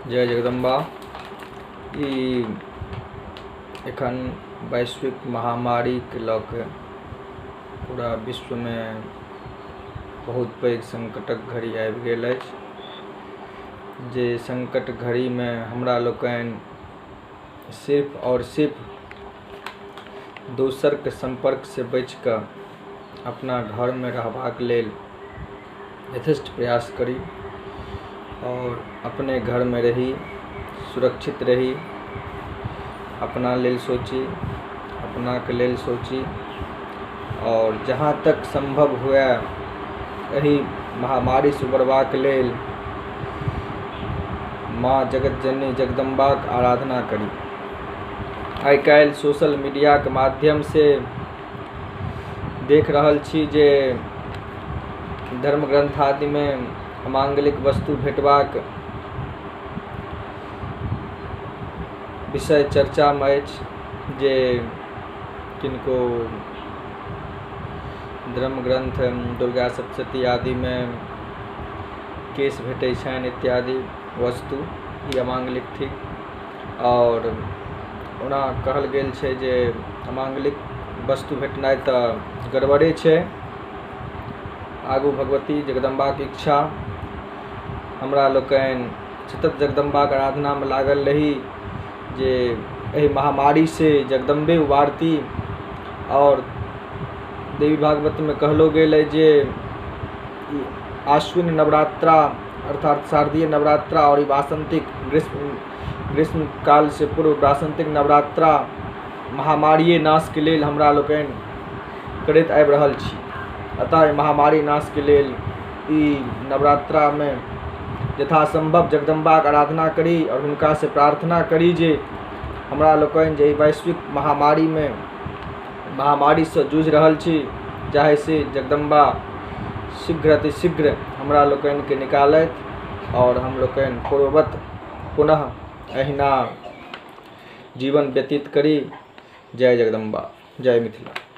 जय जगदम्बा। ई एखन वैश्विक महामारी के लऽ कऽ पूरा विश्व में बहुत पैघ संकटक घड़ी आबि गेल अछि, जे संकट घड़ी में हमरा लोकनि सिर्फ और सिर्फ दोसर के संपर्क से बचि कऽ अपना घर में रहबाक लेल यथेष्ट प्रयास करी और अपने घर में रही, सुरक्षित रही, अपना लेल सोची, अपना के लेल सोची और जहाँ तक संभव हुए एही महामारी से उबरबाक लेल माँ जगत जननी जगदम्बाक आराधना करी। आइ काल्हि सोशल मीडिया के माध्यम से देख रहल छी जे धर्म ग्रंथ आदि में अमांगलिक वस्तु भेटबाक विषय चर्चा में अछि, जे किनको धर्म ग्रंथ दुर्गा सप्तशती आदि में केश भेटै छनि इत्यादि वस्तु ई अमांगलिक थिक। और ओना कहल गेल छै जे अमांगलिक वस्तु भेटनाइ तऽ गड़बड़े छै। आगू भगवती जगदम्बा के इच्छा हमरा लोकनि सतत जगदम्बा के आराधना में लागल रही, जे एहि महामारी से जगदम्बे उबारती। और देवी भागवत में कहलो गेल है जे आश्विन नवरात्रा अर्थात शारदीय नवरात्रा और वासंतिक ग्रीष्म काल से पूर्व वासंतिक नवरात्रा महामारी नाश के लेल हमरा लोकनि करैत आबि रहल छी। अतः महामारी नाश के लेल ई नवरात्रा में यथासंभव जगदम्बा के आराधना करी और हुनका से प्रार्थना करी जे हमरा लोकनि जे वैश्विक महामारी से जूझ रहल छी, जाहे से जगदम्बा शीघ्र अतिशीघ्र हमरा लोकनि के निकालथि और हम लोकनि पूर्ववत पुनः अहिना जीवन व्यतीत करी। जय जगदम्बा, जय मिथिला।